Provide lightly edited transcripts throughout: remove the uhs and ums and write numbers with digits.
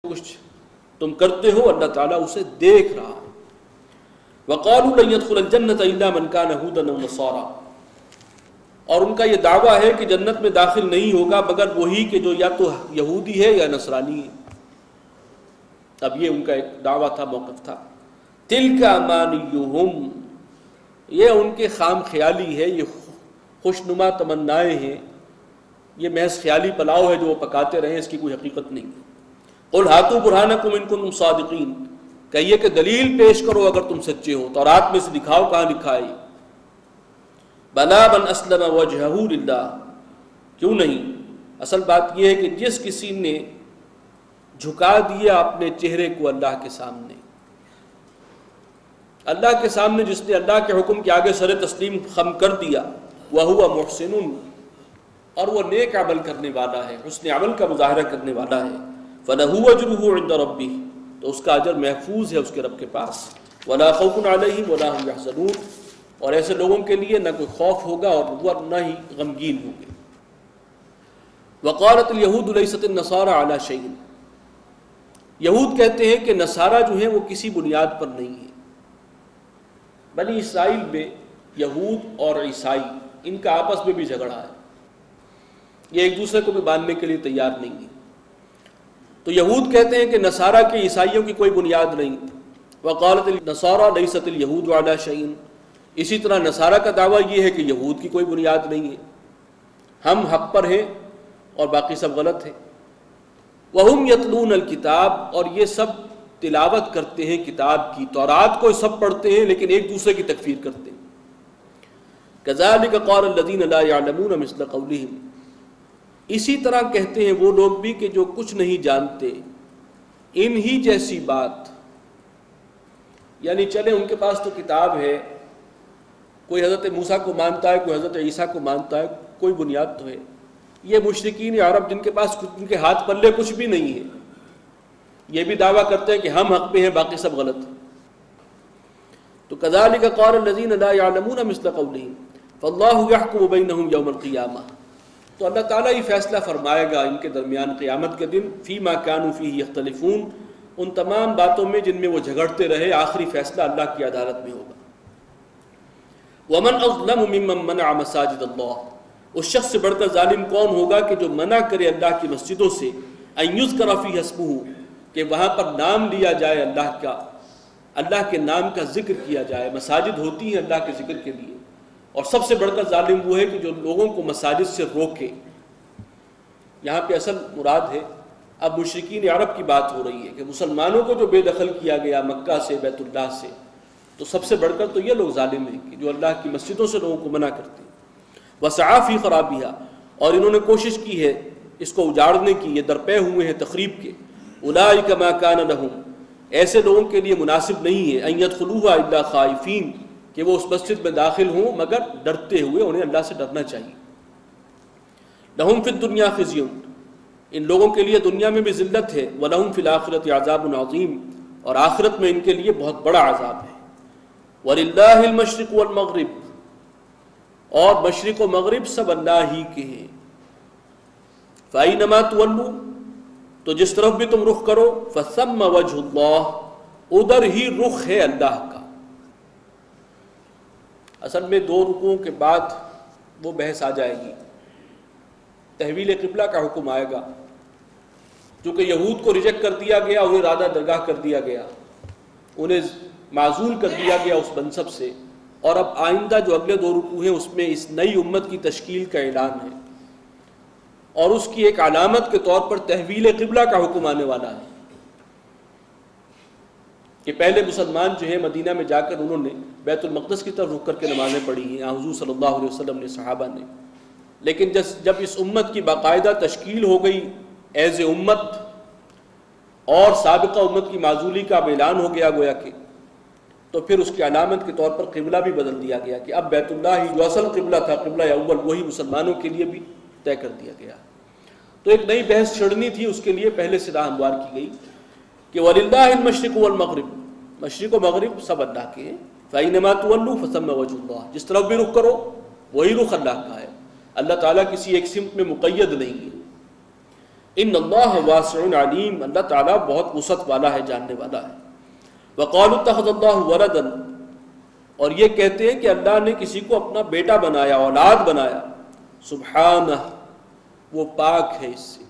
کچھ تم کرتے ہو اللہ تعالیٰ اسے دیکھ رہا ہے۔ وَقَالُوا لَن يَدْخُلَ الْجَنَّةَ إِلَّا مَنْ كَانَ هُودًا أَوْ نَصَارَىٰ، اور ان کا یہ دعویٰ ہے کہ جنت میں داخل نہیں ہوگا مگر وہی کہ جو یا تو یہودی ہے یا نصرانی ہے۔ اب یہ ان کا ایک دعویٰ تھا، موقف تھا۔ تِلْكَ أَمَانِيُّهُمْ، یہ ان کے خام خیالی ہے، یہ خوشنما تمنائیں ہیں، یہ محض خیالی پلاؤ ہے جو وہ پکاتے رہے، اس کی کوئی حقیقت نہیں۔ قُلْ هَاتُوا بُرْهَانَكُمْ إِن كُنتُمْ صَادِقِينَ، کہیے کہ دلیل پیش کرو اگر تم سچے ہو، تورات میں سے دکھاؤ کہاں لکھا ہے۔ بَلَا مَنْ أَسْلَمَ وَجْهَهُ لِلَّهِ، کیوں نہیں، اصل بات یہ ہے کہ جس کسی نے جھکا دیا اپنے چہرے کو اللہ کے سامنے، اللہ کے سامنے جس نے اللہ کے حکم کے آگے سر تسلیم خم کر دیا، وَهُوَ مُحْسِنٌ، اور وہ نیک عمل کرنے والا ہے، حسن عمل کا مظاہرہ کرنے والا ہے، فَلَهُ أَجْرُهُ عِندَ رَبِّهِ، تو اس کا اجر محفوظ ہے اس کے رب کے پاس۔ وَلَا خَوْفٌ عَلَيْهِمْ وَلَا هُمْ يَحْزَنُونَ، اور ایسے لوگوں کے لیے نہ کوئی خوف ہوگا اور وہ نہ ہی غمگین ہوں گے۔ وَقَالَتِ الْيَهُودُ لَيْسَتِ النَّصَارَىٰ عَلَىٰ شَيْءٍ، یہود کہتے ہیں کہ نصارہ جو ہیں وہ کسی بنیاد پر نہیں ہیں۔ بنی اسرائیل میں یہود اور عیسائی ان کا آپس میں بھی جھگڑا ہے، یہ ایک دوسرے کو بھی ماننے کے لیے تیار نہیں ہیں۔ تو یہود کہتے ہیں کہ نصارہ کے عیسائیوں کی کوئی بنیاد نہیں۔ وقالت النصارى ليست اليهود على شيء، اسی طرح نصارہ کا دعویٰ یہ ہے کہ یہود کی کوئی بنیاد نہیں ہے، ہم حق پر ہیں اور باقی سب غلط ہیں۔ وهم يتلون الكتاب، اور یہ سب تلاوت کرتے ہیں کتاب کی، تورات کو سب پڑھتے ہیں لیکن ایک دوسرے کی تکفیر کرتے ہیں۔ كذلك قال الذين لا يعلمون مثل قولهم، اسی طرح کہتے ہیں وہ لوگ بھی کہ جو کچھ نہیں جانتے، ان ہی جیسی بات، یعنی چلے ان کے پاس تو کتاب ہے، کوئی حضرت موسیٰ کو مانتا ہے، کوئی حضرت عیسیٰ کو مانتا ہے، کوئی بنیاد تو ہے۔ یہ مشرکین عرب جن کے پاس ان کے ہاتھ پلے کچھ بھی نہیں ہے، یہ بھی دعویٰ کرتے ہیں کہ ہم حق پہ ہیں باقی سب غلط ہیں۔ تو كذلك قال الذين لا يعلمون مثل قولهم فالله يحكم بينهم يوم القيامة، تو اللہ تعالیٰ ہی فیصلہ فرمائے گا ان کے درمیان قیامت کے دن، فیما كانوا فيه يختلفون، ان تمام باتوں میں جن میں وہ جھگڑتے رہے، آخری فیصلہ اللہ کی عدالت میں ہوگا۔ ومن اظلم ممن منع مساجد اللہ، اس شخص سے بڑھ کر ظالم کون ہوگا کہ جو منع کرے اللہ کی مسجدوں سے، ان یذکر فیہ اسمہ، کہ وہاں پر نام لیا جائے اللہ کا، اللہ کے نام کا ذکر کیا جائے۔ مساجد ہوتی ہیں اللہ کے ذکر کے لیے، اور سب سے بڑھ کر ظالم وہ ہے کہ جو لوگوں کو مساجد سے روکے۔ یہاں پہ اصل مراد ہے، اب مشرکین عرب کی بات ہو رہی ہے کہ مسلمانوں کو جو بے دخل کیا گیا مکہ سے، بیت اللہ سے، تو سب سے بڑھ کر تو یہ لوگ ظالم ہیں کہ جو اللہ کی مسجدوں سے لوگوں کو منع کرتے ہیں۔ وسعیٰ فی خرابیہا، اور انہوں نے کوشش کی ہے اس کو اجاڑنے کی، یہ درپے ہوئے ہیں تخریب کے۔ اولئک ما کان لہم، ایسے لوگوں کے لیے مناسب نہیں ہے، ان یدخلوہا الا خائفین، کہ وہ اس مسجد میں داخل ہوں مگر ڈرتے ہوئے، انہیں اللہ سے ڈرنا چاہیے۔ لہم فی الدنیا خزی، ان لوگوں کے لیے دنیا میں بھی ذلت ہے، وَلَهُمْ فِي الْآخِرَةِ عَذَابٌ عَظِيمٌ، اور آخرت میں ان کے لیے بہت بڑا عذاب ہے۔ وَلِلَّهِ الْمَشْرِقُ وَالْمَغْرِبُ، اور مشرق و مغرب سب اللہ ہی کے ہیں۔ فَأَيْنَمَا تُوَلُّوا، تو جس طرف بھی تم رخ کرو، فَثَمَّ وَجْهُ اللَّهِ، ادھر ہی رخ ہے اللہ کا۔ اصل میں دو رکوعوں کے بعد وہ بحث آ جائے گی، تحویل قبلہ کا حکم آئے گا، چونکہ یہود کو ریجیکٹ کر دیا گیا، انہیں رادہ درگاہ کر دیا گیا، انہیں معزول کر دیا گیا اس منصب سے، اور اب آئندہ جو اگلے دو رکوع ہیں اس میں اس نئی امت کی تشکیل کا اعلان ہے، اور اس کی ایک علامت کے طور پر تحویل قبلہ کا حکم آنے والا ہے کہ پہلے مسلمان جو ہیں مدینہ میں جا کر انہوں نے بیت المقدس کی طرف رخ کر کے نمازیں پڑھی ہیں، حضور صلی اللہ علیہ وسلم نے، صحابہ نے، لیکن جب اس امت کی باقاعدہ تشکیل ہو گئی ایز اے امت، اور سابقہ امت کی معزولی کا اعلان ہو گیا گویا کہ، تو پھر اس کی علامت کے طور پر قبلہ بھی بدل دیا گیا کہ اب بیت اللہ ہی جو اصل قبلہ تھا، قبلہ اول، وہی مسلمانوں کے لیے بھی طے کر دیا گیا۔ تو ایک نئی بحث چھڑنی تھی، اس کے لیے پہلے سے راہ ہموار کی گئی کہ وَلِلَّهِ الْمَشْرِقُ وَالْمَغْرِبُ، مشرق و مغرب سب اللہ کے ہیں۔ فَأَيْنَمَا تُوَلُّوا فَثَمَّ وَجْهُ اللَّهِ، جس طرف بھی رخ کرو وہی رخ اللہ کا ہے، اللہ تعالیٰ کسی ایک سمت میں مقید نہیں ہے۔ ان اللہ واسع علیم، اللہ تعالیٰ بہت وسعت والا ہے، جاننے والا ہے۔ وقالوا اتخذ اللہ ولدا، اور یہ کہتے ہیں کہ اللہ نے کسی کو اپنا بیٹا بنایا، اولاد بنایا، سبحانہ، وہ پاک ہے اس سے۔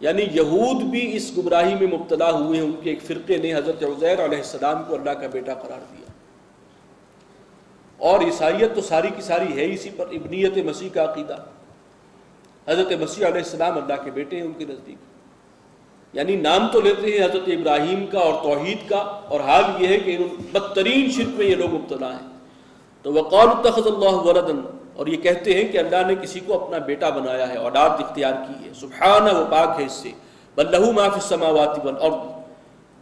یعنی یہود بھی اس گمراہی میں مبتلا ہوئے ہیں، ان کے ایک فرقے نے حضرت عزیر علیہ السلام کو اللہ کا بیٹا قرار دیا، اور عیسائیت تو ساری کی ساری ہے اسی پر، ابنیت مسیح کا عقیدہ۔ حضرت مسیح علیہ السلام اللہ کے بیٹے ہیں ان کے نزدیک، یعنی نام تو لیتے ہیں حضرت ابراہیم کا اور توحید کا، اور حال یہ ہے کہ بدترین شرک میں یہ لوگ مبتلا ہیں۔ تو وقالوا اتخذ اللہ ولدا، اور یہ کہتے ہیں کہ اللہ نے کسی کو اپنا بیٹا بنایا ہے، اولاد اختیار کی ہے، سبحانہ، وہ پاک ہے اس سے۔ بل لہ ما فی السماوات والارض،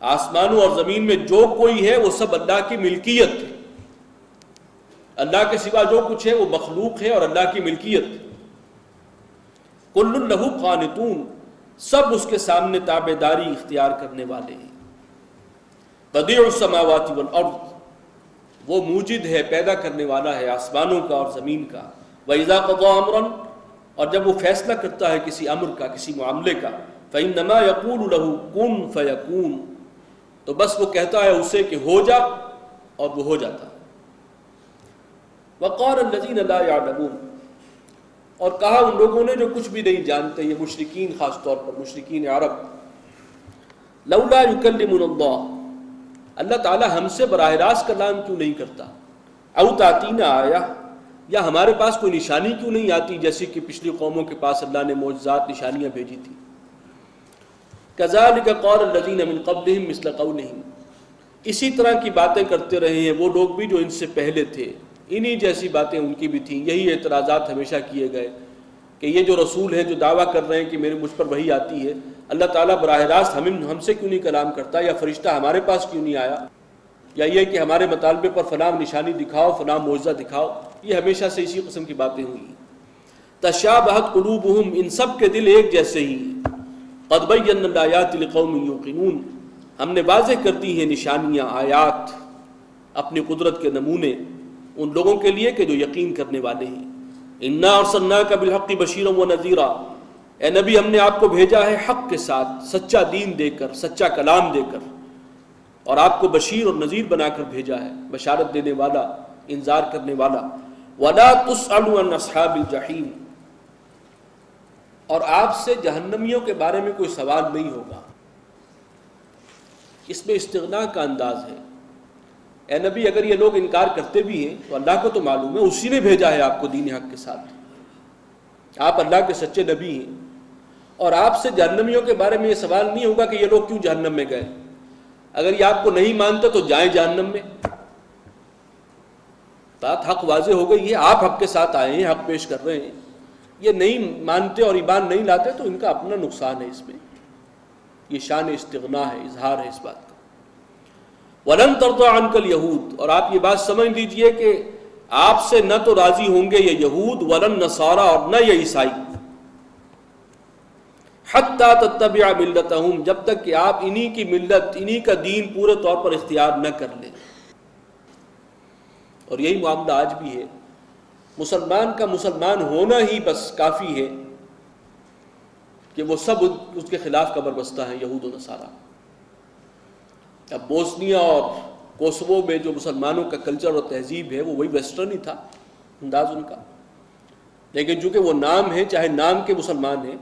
آسمانوں اور زمین میں جو کوئی ہے وہ سب اللہ کی ملکیت ہے، اللہ کے سوا جو کچھ ہے وہ مخلوق ہے اور اللہ کی ملکیت۔ کل لہ قانتون، سب اس کے سامنے تابعداری اختیار کرنے والے ہیں۔ بدیع السماوات والارض، وہ موجد ہے، پیدا کرنے والا ہے آسمانوں کا اور زمین کا۔ وَإِذَا قَضَىٰ أَمْرًا، اور جب وہ فیصلہ کرتا ہے کسی امر کا، کسی معاملے کا، فَإِنَّمَا يَقُولُ لَهُ كُن فَيَكُونُ، تو بس وہ کہتا ہے اسے کہ ہو جا، اور وہ ہو جاتا ہے۔ وَقَالَ الَّذِينَ لَا يَعْلَمُونَ، اور کہا ان لوگوں نے جو کچھ بھی نہیں جانتے، یہ مشرکین، خاص طور پر مشرکین عرب، لولا یکلمنا اللہ، اللہ تعالیٰ ہم سے براہ راست کلام کیوں نہیں کرتا، او تاتینا آیا، یا ہمارے پاس کوئی نشانی کیوں نہیں آتی، جیسے کہ پچھلی قوموں کے پاس اللہ نے معجزات، نشانیاں بھیجی تھی۔ کذالک قال الذین من قبلہم مثل قولہم، اسی طرح کی باتیں کرتے رہے ہیں وہ لوگ بھی جو ان سے پہلے تھے، انہی جیسی باتیں ان کی بھی تھیں، یہی اعتراضات ہمیشہ کیے گئے کہ یہ جو رسول ہیں جو دعویٰ کر رہے ہیں کہ میرے مجھ پر وحی آتی ہے، اللہ تعالیٰ براہ راست ہم سے کیوں نہیں کلام کرتا، یا فرشتہ ہمارے پاس کیوں نہیں آیا، یا یہ کہ ہمارے مطالبے پر فلاں نشانی دکھاؤ، فلاں معجزہ دکھاؤ، یہ ہمیشہ سے اسی قسم کی باتیں ہوئی۔ تشابہت قلوبہم، ان سب کے دل ایک جیسے ہی۔ قد بینا الآیات لقوم یوقنون، ہم نے واضح کر دی ہیں نشانیاں، آیات، اپنی قدرت کے نمونے ان لوگوں کے لیے کہ جو یقین کرنے والے ہیں۔ انا ارسلناک بالحق بشیرا ونذیرا، اے نبی ہم نے آپ کو بھیجا ہے حق کے ساتھ، سچا دین دے کر، سچا کلام دے کر، اور آپ کو بشیر اور نذیر بنا کر بھیجا ہے، بشارت دینے والا، انذار کرنے والا۔ ولا تسأل عن اصحاب الجحیم، اور آپ سے جہنمیوں کے بارے میں کوئی سوال نہیں ہوگا۔ اس میں استغنا کا انداز ہے۔ اے نبی اگر یہ لوگ انکار کرتے بھی ہیں تو اللہ کو تو معلوم ہے، اسی نے بھیجا ہے آپ کو دین حق کے ساتھ، آپ اللہ کے سچے نبی ہیں، اور آپ سے جہنمیوں کے بارے میں یہ سوال نہیں ہوگا کہ یہ لوگ کیوں جہنم میں گئے۔ اگر یہ آپ کو نہیں مانتے تو جائیں جہنم میں، بات حق واضح ہو گئی ہے، آپ حق کے ساتھ آئے ہیں، حق پیش کر رہے ہیں، یہ نہیں مانتے اور ایمان نہیں لاتے تو ان کا اپنا نقصان ہے، اس میں یہ شان استغنا ہے، اظہار ہے اس بات کا۔ وَلَن تَرْضَىٰ عَنْكَ الْيَهُودُ، اور آپ یہ بات سمجھ لیجئے کہ آپ سے نہ تو راضی ہوں گے یہ یہود، وَلَن نَصَارَىٰ، اور نہ یہ عیسائی، حَتَّىٰ تَتَّبِعَ مِلَّتَهُمْ، جب تک کہ آپ انہی کی ملت، انہی کا دین پورے طور پر اختیار نہ کر لیں۔ اور یہی معاملہ آج بھی ہے، مسلمان کا مسلمان ہونا ہی بس کافی ہے کہ وہ سب اس کے خلاف کمر بستہ ہیں، یہود و نصارہ۔ اب بوسنیا اور کوسوو میں جو مسلمانوں کا کلچر اور تہذیب ہے وہ وہی ویسٹرن ہی تھا انداز ان کا، لیکن چونکہ وہ نام ہے، چاہے نام کے مسلمان ہیں،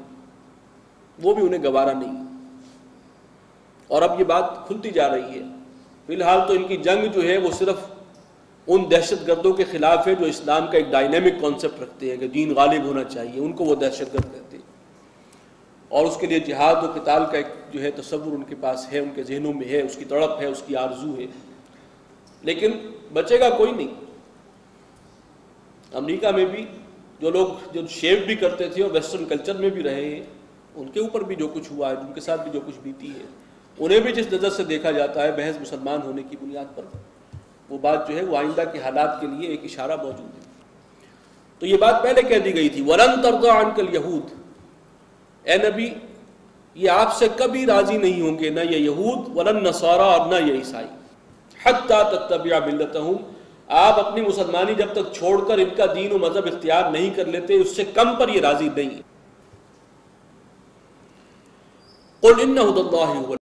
وہ بھی انہیں گوارا نہیں، اور اب یہ بات کھلتی جا رہی ہے۔ فی الحال تو ان کی جنگ جو ہے وہ صرف ان دہشت گردوں کے خلاف ہے جو اسلام کا ایک ڈائنامک کانسیپٹ رکھتے ہیں کہ دین غالب ہونا چاہیے، ان کو وہ دہشت گرد کہتے ہیں، اور اس کے لیے جہاد و قتال کا ایک جو ہے تصور ان کے پاس ہے، ان کے ذہنوں میں ہے، اس کی تڑپ ہے، اس کی آرزو ہے، لیکن بچے گا کوئی نہیں۔ امریکہ میں بھی جو لوگ جو شیو بھی کرتے تھے اور ویسٹرن کلچر میں بھی رہے ہیں، ان کے اوپر بھی جو کچھ ہوا ہے، ان کے ساتھ بھی جو کچھ بیتی ہے، انہیں بھی جس نظر سے دیکھا جاتا ہے محض مسلمان ہونے کی بنیاد پر، وہ بات جو ہے وہ آئندہ کے حالات کے لیے ایک اشارہ موجود ہے۔ تو یہ بات پہلے کہہ دی گئی تھی، وَلَن تَرْضَىٰ عَنْكَ الْيَهُودُ، اے نبی یہ آپ سے کبھی راضی نہیں ہوں گے، نہ یہ یہود، وَلَن نَصَارَىٰ، اور نہ یہ عیسائی، حَتَّىٰ تَتَّبِعَ مِلَّتَهُمْ، آپ اپنی مسلمانی جب تک چھوڑ کر ان کا دین و مذہب اختیار نہیں کر لیتے، اس سے کم پر یہ راضی نہیں۔ قل ان ھدی اللہ